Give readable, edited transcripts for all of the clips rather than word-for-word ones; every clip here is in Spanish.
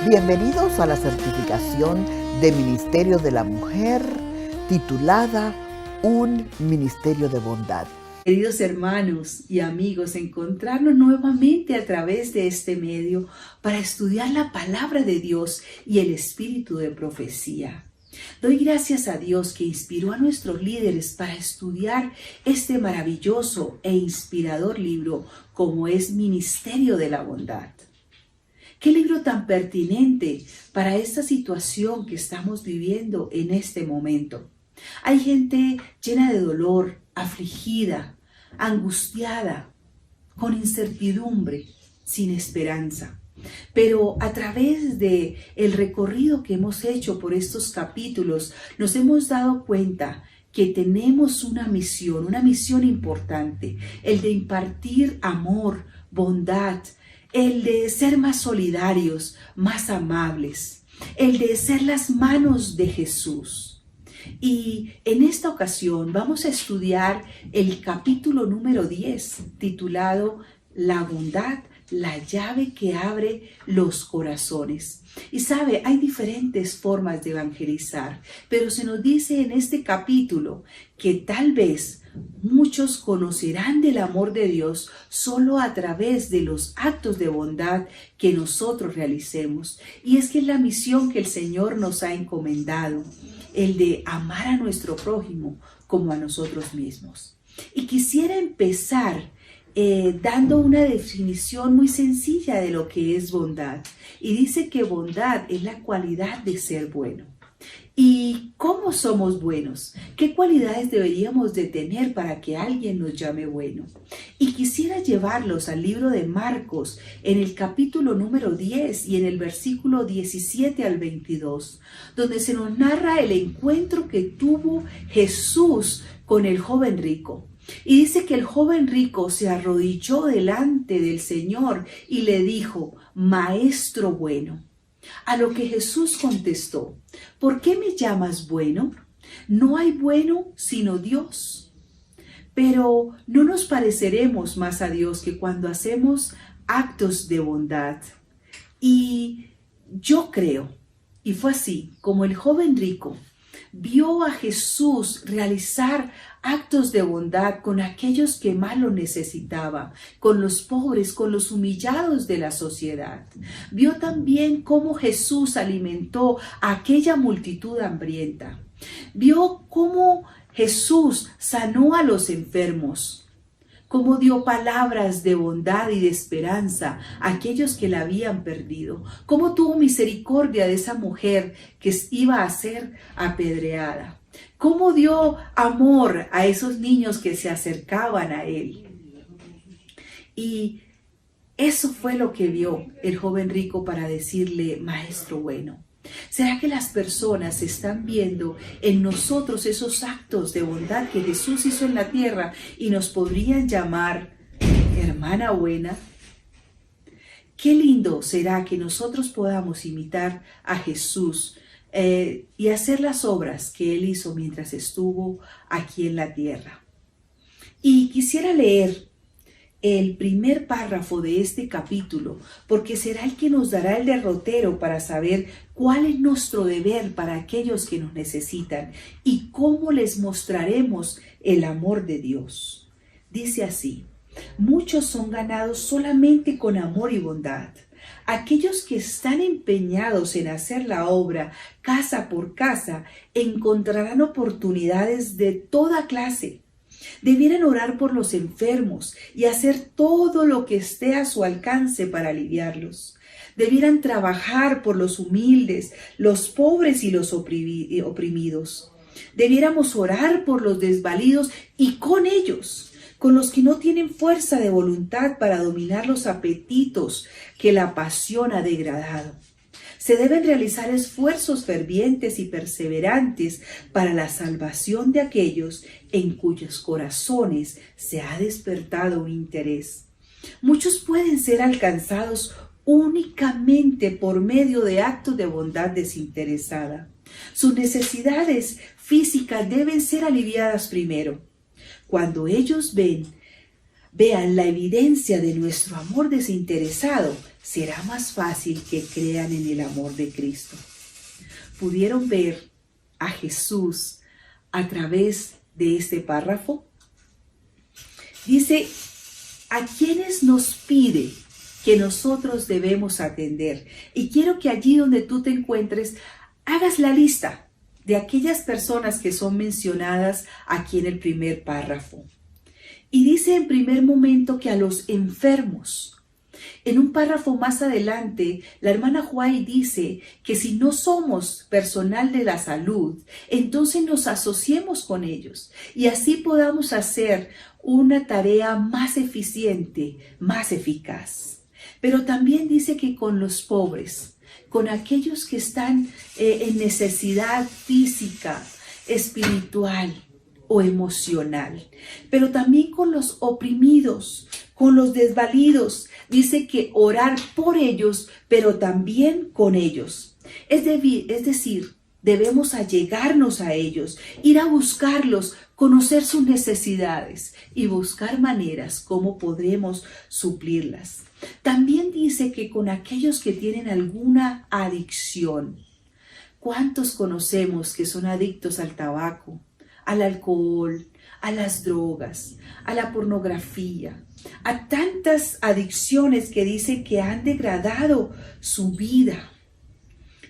Bienvenidos a la certificación de Ministerio de la Mujer titulada Un Ministerio de Bondad. Queridos hermanos y amigos, encontrarnos nuevamente a través de este medio para estudiar la palabra de Dios y el espíritu de profecía. Doy gracias a Dios que inspiró a nuestros líderes para estudiar este maravilloso e inspirador libro como es Ministerio de la Bondad. Qué libro tan pertinente para esta situación que estamos viviendo en este momento. Hay gente llena de dolor, afligida, angustiada, con incertidumbre, sin esperanza. Pero a través de el recorrido que hemos hecho por estos capítulos, nos hemos dado cuenta que tenemos una misión importante, el de impartir amor, bondad, el de ser más solidarios, más amables, el de ser las manos de Jesús. Y en esta ocasión vamos a estudiar el capítulo número 10, titulado La bondad, la llave que abre los corazones. Y sabe, hay diferentes formas de evangelizar, pero se nos dice en este capítulo que tal vez muchos conocerán del amor de Dios solo a través de los actos de bondad que nosotros realicemos. Y es que es la misión que el Señor nos ha encomendado, el de amar a nuestro prójimo como a nosotros mismos. Y quisiera empezar dando una definición muy sencilla de lo que es bondad. Y dice que bondad es la cualidad de ser bueno. ¿Y cómo somos buenos? ¿Qué cualidades deberíamos de tener para que alguien nos llame bueno? Y quisiera llevarlos al libro de Marcos, en el capítulo número 10 y en el versículo 17 al 22, donde se nos narra el encuentro que tuvo Jesús con el joven rico. Y dice que el joven rico se arrodilló delante del Señor y le dijo, Maestro bueno. A lo que Jesús contestó, ¿por qué me llamas bueno? No hay bueno sino Dios. Pero no nos pareceremos más a Dios que cuando hacemos actos de bondad. Y yo creo, y fue así, como el joven rico vio a Jesús realizar actos de bondad con aquellos que más lo necesitaban, con los pobres, con los humillados de la sociedad. Vio también cómo Jesús alimentó a aquella multitud hambrienta. Vio cómo Jesús sanó a los enfermos, cómo dio palabras de bondad y de esperanza a aquellos que la habían perdido, cómo tuvo misericordia de esa mujer que iba a ser apedreada, cómo dio amor a esos niños que se acercaban a él. Y eso fue lo que vio el joven rico para decirle, Maestro bueno. ¿Será que las personas están viendo en nosotros esos actos de bondad que Jesús hizo en la tierra y nos podrían llamar hermana buena? Qué lindo será que nosotros podamos imitar a Jesús y hacer las obras que Él hizo mientras estuvo aquí en la tierra. Y quisiera leer el primer párrafo de este capítulo, porque será el que nos dará el derrotero para saber cuál es nuestro deber para aquellos que nos necesitan y cómo les mostraremos el amor de Dios. Dice así, muchos son ganados solamente con amor y bondad. Aquellos que están empeñados en hacer la obra casa por casa encontrarán oportunidades de toda clase. Debieran orar por los enfermos y hacer todo lo que esté a su alcance para aliviarlos. Debieran trabajar por los humildes, los pobres y los oprimidos. Debiéramos orar por los desvalidos y con ellos, con los que no tienen fuerza de voluntad para dominar los apetitos que la pasión ha degradado. Se deben realizar esfuerzos fervientes y perseverantes para la salvación de aquellos en cuyos corazones se ha despertado un interés. Muchos pueden ser alcanzados únicamente por medio de actos de bondad desinteresada. Sus necesidades físicas deben ser aliviadas primero. Cuando ellos ven vean la evidencia de nuestro amor desinteresado, será más fácil que crean en el amor de Cristo. ¿Pudieron ver a Jesús a través de este párrafo? Dice, ¿a quiénes nos pide que nosotros debemos atender? Y quiero que allí donde tú te encuentres, hagas la lista de aquellas personas que son mencionadas aquí en el primer párrafo. Y dice en primer momento que a los enfermos. En un párrafo más adelante, la hermana White dice que si no somos personal de la salud, entonces nos asociemos con ellos y así podamos hacer una tarea más eficiente, más eficaz. Pero también dice que con los pobres, con aquellos que están en necesidad física, espiritual o emocional, pero también con los oprimidos, con los desvalidos. Dice que orar por ellos, pero también con ellos. Es decir, debemos allegarnos a ellos, ir a buscarlos, conocer sus necesidades y buscar maneras como podremos suplirlas. También dice que con aquellos que tienen alguna adicción. ¿Cuántos conocemos que son adictos al tabaco, al alcohol, a las drogas, a la pornografía, a tantas adicciones que dicen que han degradado su vida?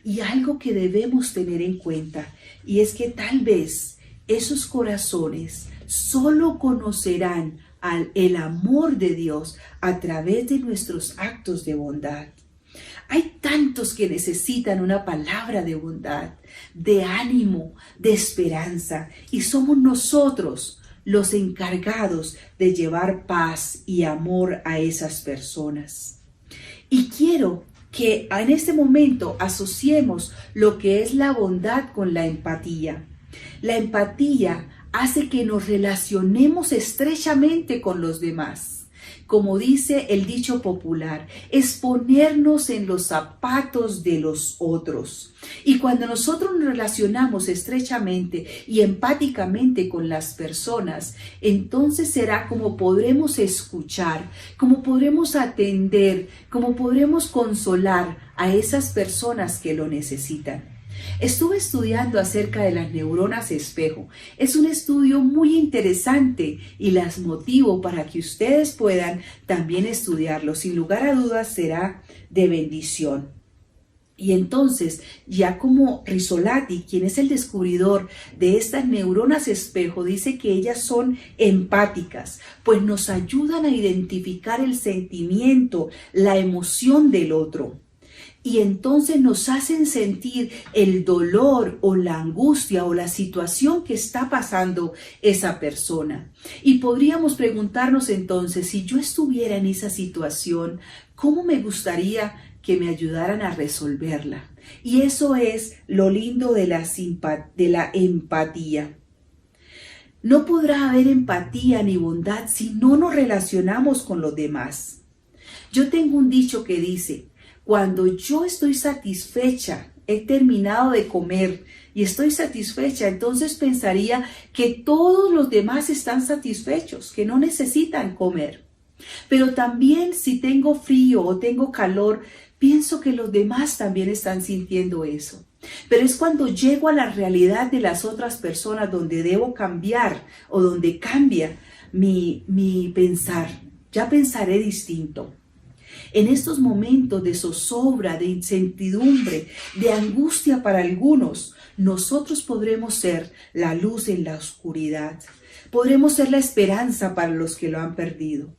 Y algo que debemos tener en cuenta, y es que tal vez esos corazones solo conocerán el amor de Dios a través de nuestros actos de bondad. Hay tantos que necesitan una palabra de bondad, de ánimo, de esperanza, y somos nosotros los encargados de llevar paz y amor a esas personas. Y quiero que en este momento asociemos lo que es la bondad con la empatía. La empatía hace que nos relacionemos estrechamente con los demás. Como dice el dicho popular, es ponernos en los zapatos de los otros. Y cuando nosotros nos relacionamos estrechamente y empáticamente con las personas, entonces será como podremos escuchar, como podremos atender, como podremos consolar a esas personas que lo necesitan. Estuve estudiando acerca de las neuronas espejo. Es un estudio muy interesante y las motivo para que ustedes puedan también estudiarlo. Sin lugar a dudas será de bendición. Y entonces, ya como Rizzolatti, quien es el descubridor de estas neuronas espejo, dice que ellas son empáticas, pues nos ayudan a identificar el sentimiento, la emoción del otro. Y entonces nos hacen sentir el dolor o la angustia o la situación que está pasando esa persona. Y podríamos preguntarnos entonces, si yo estuviera en esa situación, ¿cómo me gustaría que me ayudaran a resolverla? Y eso es lo lindo de la empatía. No podrá haber empatía ni bondad si no nos relacionamos con los demás. Yo tengo un dicho que dice: cuando yo estoy satisfecha, he terminado de comer y estoy satisfecha, entonces pensaría que todos los demás están satisfechos, que no necesitan comer. Pero también si tengo frío o tengo calor, pienso que los demás también están sintiendo eso. Pero es cuando llego a la realidad de las otras personas donde debo cambiar o donde cambia mi pensar. Ya pensaré distinto. En estos momentos de zozobra, de incertidumbre, de angustia para algunos, nosotros podremos ser la luz en la oscuridad. Podremos ser la esperanza para los que lo han perdido.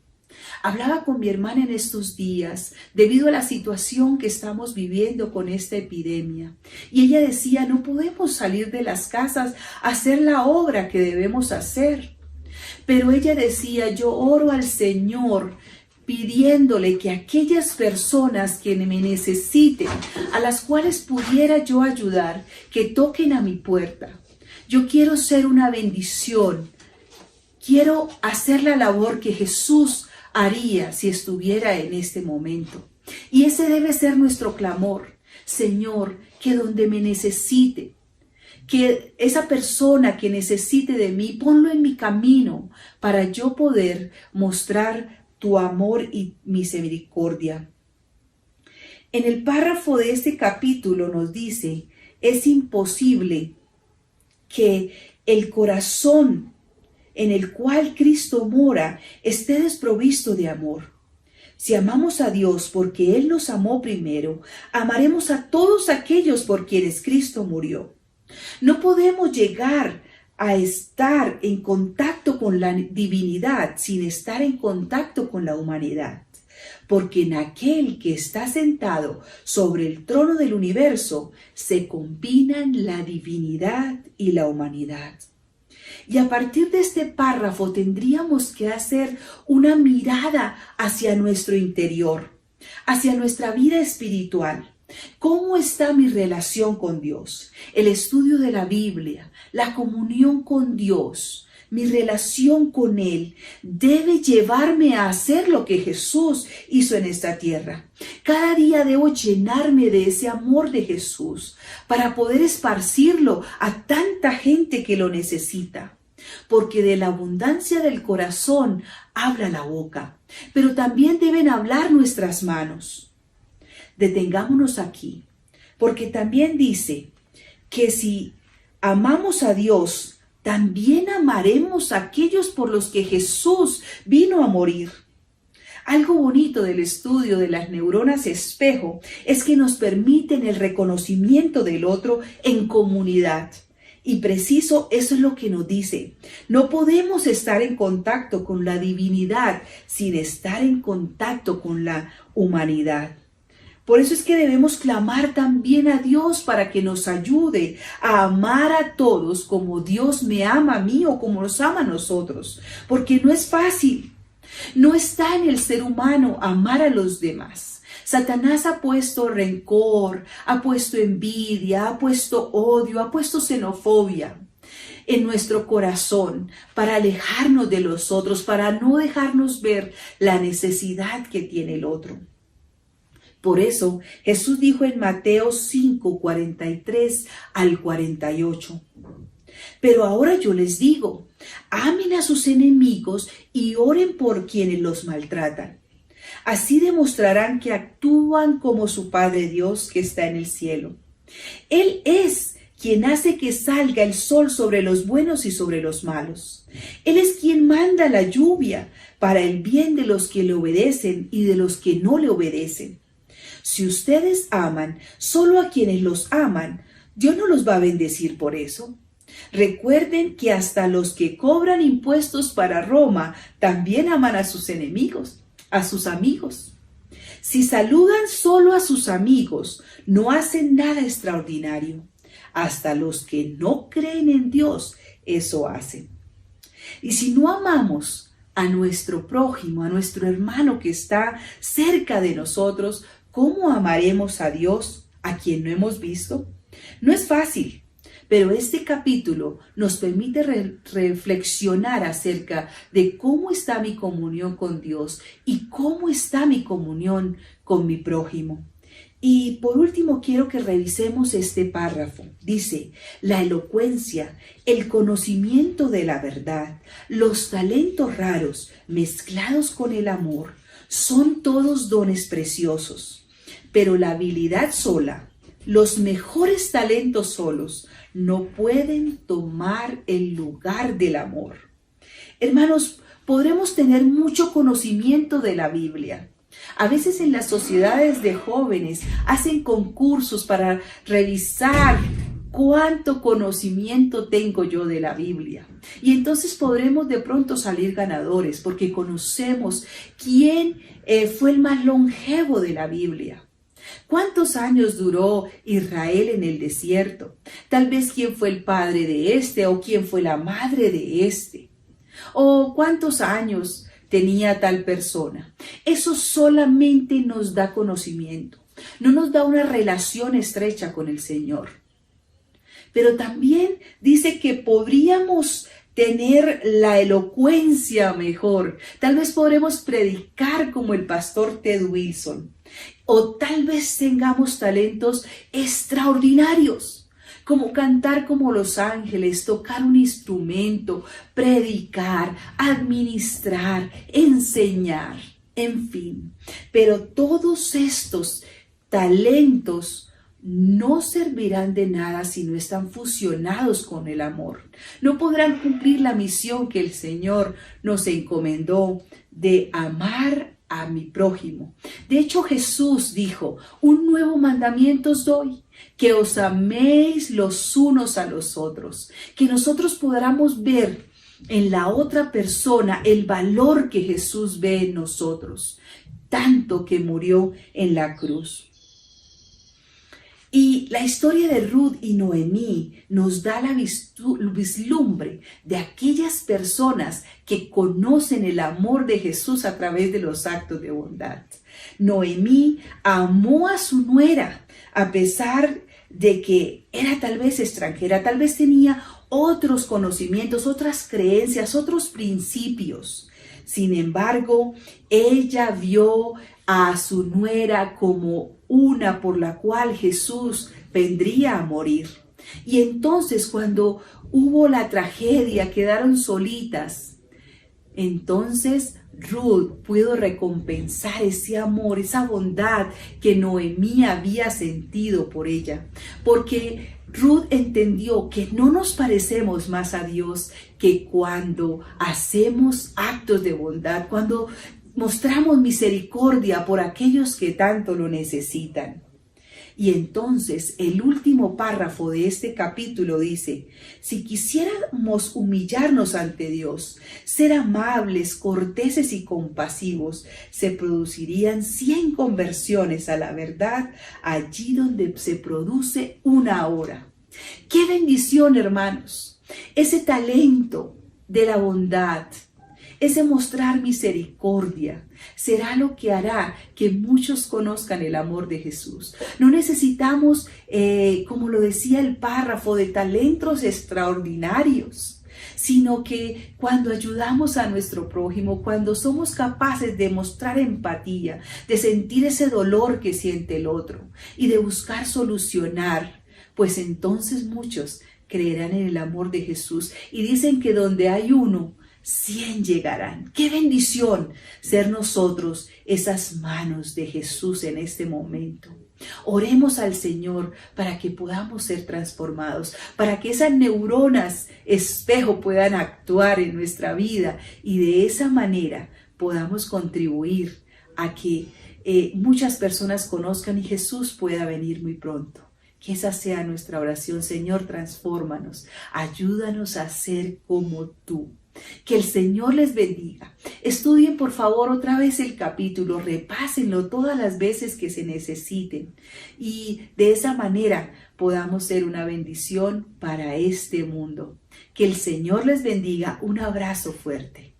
Hablaba con mi hermana en estos días debido a la situación que estamos viviendo con esta epidemia. Y ella decía, no podemos salir de las casas a hacer la obra que debemos hacer. Pero ella decía, yo oro al Señor pidiéndole que aquellas personas que me necesiten, a las cuales pudiera yo ayudar, que toquen a mi puerta. Yo quiero ser una bendición. Quiero hacer la labor que Jesús haría si estuviera en este momento. Y ese debe ser nuestro clamor. Señor, que donde me necesite, que esa persona que necesite de mí, ponlo en mi camino para yo poder mostrar tu amor y misericordia. En el párrafo de este capítulo nos dice, es imposible que el corazón en el cual Cristo mora esté desprovisto de amor. Si amamos a Dios porque Él nos amó primero, amaremos a todos aquellos por quienes Cristo murió. No podemos llegar a estar en contacto con la divinidad sin estar en contacto con la humanidad, porque en aquel que está sentado sobre el trono del universo se combinan la divinidad y la humanidad. Y a partir de este párrafo tendríamos que hacer una mirada hacia nuestro interior, hacia nuestra vida espiritual. ¿Cómo está mi relación con Dios? El estudio de la Biblia, la comunión con Dios, mi relación con Él debe llevarme a hacer lo que Jesús hizo en esta tierra. Cada día debo llenarme de ese amor de Jesús para poder esparcirlo a tanta gente que lo necesita. Porque de la abundancia del corazón habla la boca, pero también deben hablar nuestras manos. Detengámonos aquí, porque también dice que si amamos a Dios, también amaremos a aquellos por los que Jesús vino a morir. Algo bonito del estudio de las neuronas espejo es que nos permiten el reconocimiento del otro en comunidad. Y preciso, eso es lo que nos dice. No podemos estar en contacto con la divinidad sin estar en contacto con la humanidad. Por eso es que debemos clamar también a Dios para que nos ayude a amar a todos como Dios me ama a mí o como nos ama a nosotros. Porque no es fácil. No está en el ser humano amar a los demás. Satanás ha puesto rencor, ha puesto envidia, ha puesto odio, ha puesto xenofobia en nuestro corazón para alejarnos de los otros, para no dejarnos ver la necesidad que tiene el otro. Por eso Jesús dijo en Mateo 5, 43 al 48. Pero ahora yo les digo, amen a sus enemigos y oren por quienes los maltratan. Así demostrarán que actúan como su Padre Dios que está en el cielo. Él es quien hace que salga el sol sobre los buenos y sobre los malos. Él es quien manda la lluvia para el bien de los que le obedecen y de los que no le obedecen. Si ustedes aman solo a quienes los aman, ¿Dios no los va a bendecir por eso? Recuerden que hasta los que cobran impuestos para Roma también aman a sus enemigos, a sus amigos. Si saludan solo a sus amigos, no hacen nada extraordinario. Hasta los que no creen en Dios, eso hacen. Y si no amamos a nuestro prójimo, a nuestro hermano que está cerca de nosotros, ¿cómo amaremos a Dios, a quien no hemos visto? No es fácil. Pero este capítulo nos permite reflexionar acerca de cómo está mi comunión con Dios y cómo está mi comunión con mi prójimo. Y por último quiero que revisemos este párrafo. Dice, la elocuencia, el conocimiento de la verdad, los talentos raros mezclados con el amor, son todos dones preciosos. Pero la habilidad sola, los mejores talentos solos, no pueden tomar el lugar del amor. Hermanos, podremos tener mucho conocimiento de la Biblia. A veces en las sociedades de jóvenes hacen concursos para revisar cuánto conocimiento tengo yo de la Biblia. Y entonces podremos de pronto salir ganadores porque conocemos quién fue el más longevo de la Biblia. ¿Cuántos años duró Israel en el desierto? Tal vez quién fue el padre de este o quién fue la madre de este. O cuántos años tenía tal persona. Eso solamente nos da conocimiento. No nos da una relación estrecha con el Señor. Pero también dice que podríamos tener la elocuencia mejor. Tal vez podremos predicar como el pastor Ted Wilson. O tal vez tengamos talentos extraordinarios, como cantar como los ángeles, tocar un instrumento, predicar, administrar, enseñar, en fin. Pero todos estos talentos no servirán de nada si no están fusionados con el amor. No podrán cumplir la misión que el Señor nos encomendó de amar a mi prójimo. De hecho, Jesús dijo: un nuevo mandamiento os doy, que os améis los unos a los otros, que nosotros podamos ver en la otra persona el valor que Jesús ve en nosotros, tanto que murió en la cruz. Y la historia de Ruth y Noemí nos da la vislumbre de aquellas personas que conocen el amor de Jesús a través de los actos de bondad. Noemí amó a su nuera a pesar de que era tal vez extranjera, tal vez tenía otros conocimientos, otras creencias, otros principios. Sin embargo, ella vio a su nuera como una por la cual Jesús vendría a morir. Y entonces, cuando hubo la tragedia, quedaron solitas. Entonces Ruth pudo recompensar ese amor, esa bondad que Noemí había sentido por ella, porque Ruth entendió que no nos parecemos más a Dios que cuando hacemos actos de bondad, cuando mostramos misericordia por aquellos que tanto lo necesitan. Y entonces el último párrafo de este capítulo dice: si quisiéramos humillarnos ante Dios, ser amables, corteses y compasivos, se producirían 100 conversiones a la verdad allí donde se produce una hora. ¡Qué bendición, hermanos! Ese talento de la bondad, ese mostrar misericordia, será lo que hará que muchos conozcan el amor de Jesús. No necesitamos, como lo decía el párrafo, de talentos extraordinarios, sino que cuando ayudamos a nuestro prójimo, cuando somos capaces de mostrar empatía, de sentir ese dolor que siente el otro y de buscar solucionar, pues entonces muchos creerán en el amor de Jesús. Y dicen que donde hay uno, 100 llegarán. ¡Qué bendición ser nosotros esas manos de Jesús en este momento! Oremos al Señor para que podamos ser transformados, para que esas neuronas espejo puedan actuar en nuestra vida y de esa manera podamos contribuir a que muchas personas conozcan y Jesús pueda venir muy pronto. Que esa sea nuestra oración. Señor, transfórmanos, ayúdanos a ser como tú. Que el Señor les bendiga. Estudien por favor otra vez el capítulo, repásenlo todas las veces que se necesiten y de esa manera podamos ser una bendición para este mundo. Que el Señor les bendiga. Un abrazo fuerte.